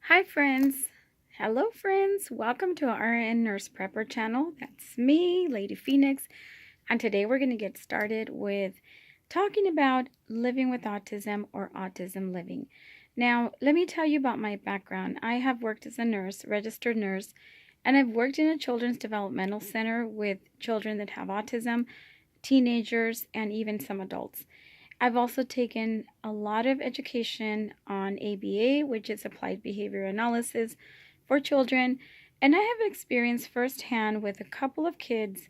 Hi friends! Hello friends! Welcome to our RN Nurse Prepper channel. That's me, Lady Phoenix, and today we're going to get started with talking about living with autism or autism living. Now, let me tell you about my background. I have worked as a nurse, registered nurse, and I've worked in a children's developmental center with children that have autism, teenagers, and even some adults. I've also taken a lot of education on ABA, which is Applied Behavior Analysis for children, and I have experience firsthand with a couple of kids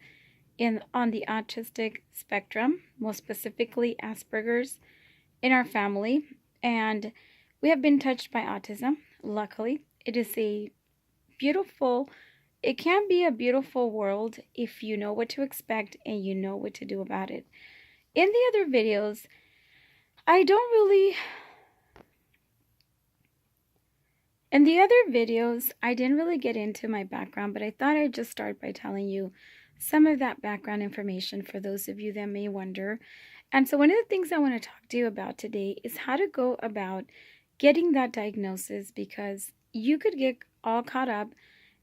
on the autistic spectrum, most specifically Asperger's, in our family, and we have been touched by autism. Luckily, it is a beautiful, it can be a beautiful world if you know what to expect and you know what to do about it. In the other videos, I don't really, in the other videos, I didn't really get into my background, but I thought I'd just start by telling you some of that background information for those of you that may wonder. And so one of the things I want to talk to you about today is how to go about getting that diagnosis, because you could get all caught up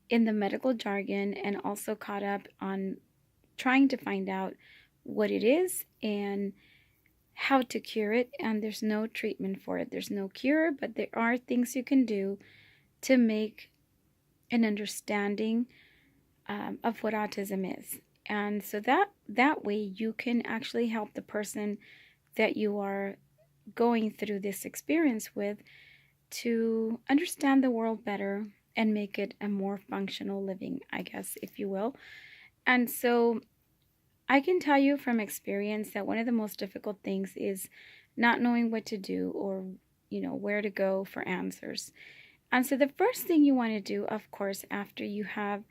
in the medical jargon and also caught up on trying to find out what it is and how to cure it, and there's no treatment for it. There's no cure, but there are things you can do to make an understanding of what autism is. And so that way you can actually help the person that you are going through this experience with to understand the world better and make it a more functional living, I guess, if you will. And so I can tell you from experience that one of the most difficult things is not knowing what to do or, where to go for answers. And so the first thing you want to do, of course, after you have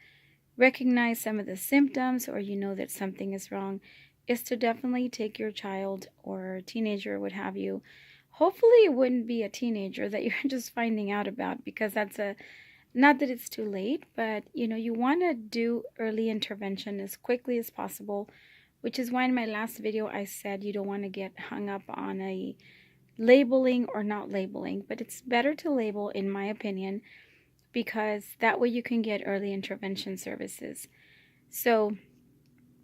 recognized some of the symptoms or you know that something is wrong, is to definitely take your child or teenager, what have you. Hopefully it wouldn't be a teenager that you're just finding out about, because that's not that it's too late, but you want to do early intervention as quickly as possible, which is why in my last video I said you don't want to get hung up on a labeling or not labeling, but it's better to label, in my opinion, because that way you can get early intervention services. So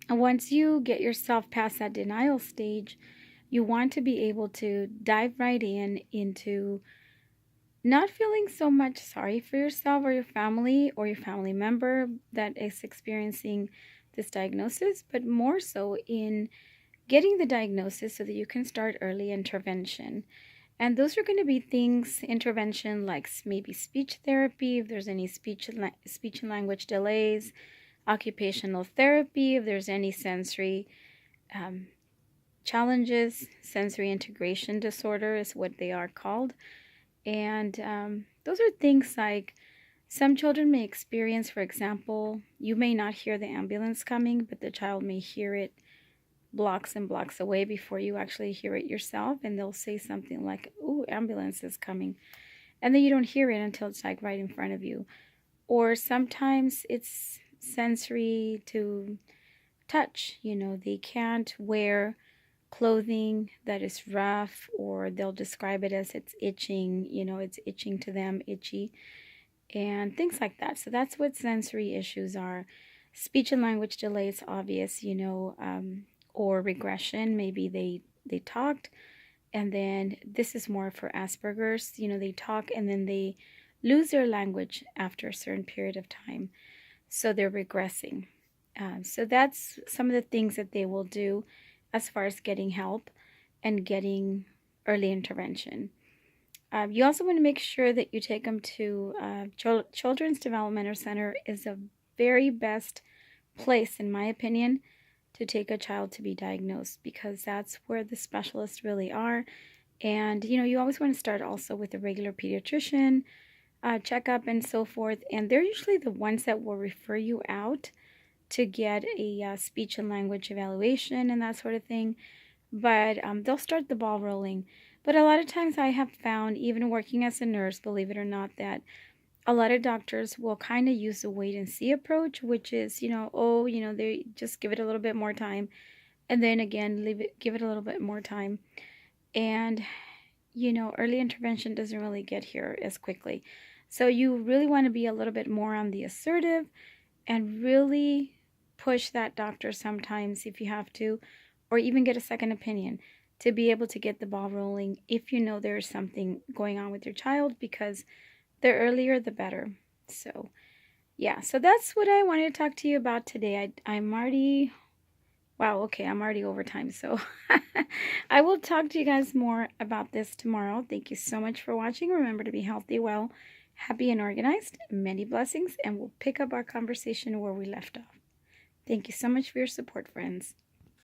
once you get yourself past that denial stage, you want to be able to dive right into not feeling so much sorry for yourself or your family member that is experiencing this diagnosis, but more so in getting the diagnosis so that you can start early intervention. And those are going to be things, intervention like maybe speech therapy, if there's any speech and language delays, occupational therapy, if there's any sensory challenges, sensory integration disorder is what they are called. And those are things like some children may experience, for example, you may not hear the ambulance coming, but the child may hear it blocks and blocks away before you actually hear it yourself, and they'll say something like, "Ooh, ambulance is coming," and then you don't hear it until it's like right in front of you. Or sometimes it's sensory to touch. They can't wear clothing that is rough, or they'll describe it as it's itching, it's itching to them, itchy, and things like that. So that's what sensory issues are. Speech and language delay is obvious, or regression. Maybe they talked, and then this is more for Asperger's, they talk and then they lose their language after a certain period of time, so they're regressing. So that's some of the things that they will do as far as getting help and getting early intervention. You also want to make sure that you take them to Children's Developmental Center is the very best place, in my opinion, to take a child to be diagnosed, because that's where the specialists really are. And you always want to start also with a regular pediatrician checkup and so forth, and they're usually the ones that will refer you out to get a speech and language evaluation and that sort of thing. But they'll start the ball rolling. But a lot of times I have found, even working as a nurse, believe it or not, that a lot of doctors will kind of use the wait and see approach, which is, they just give it a little bit more time, and then again, give it a little bit more time. And early intervention doesn't really get here as quickly. So you really want to be a little bit more on the assertive and really push that doctor sometimes if you have to, or even get a second opinion to be able to get the ball rolling if you know there's something going on with your child, because the earlier the better. So, yeah, so that's what I wanted to talk to you about today. I'm already, wow, okay, I'm already over time. So I will talk to you guys more about this tomorrow. Thank you so much for watching. Remember to be healthy, well, happy, and organized. Many blessings, and we'll pick up our conversation where we left off. Thank you so much for your support, friends.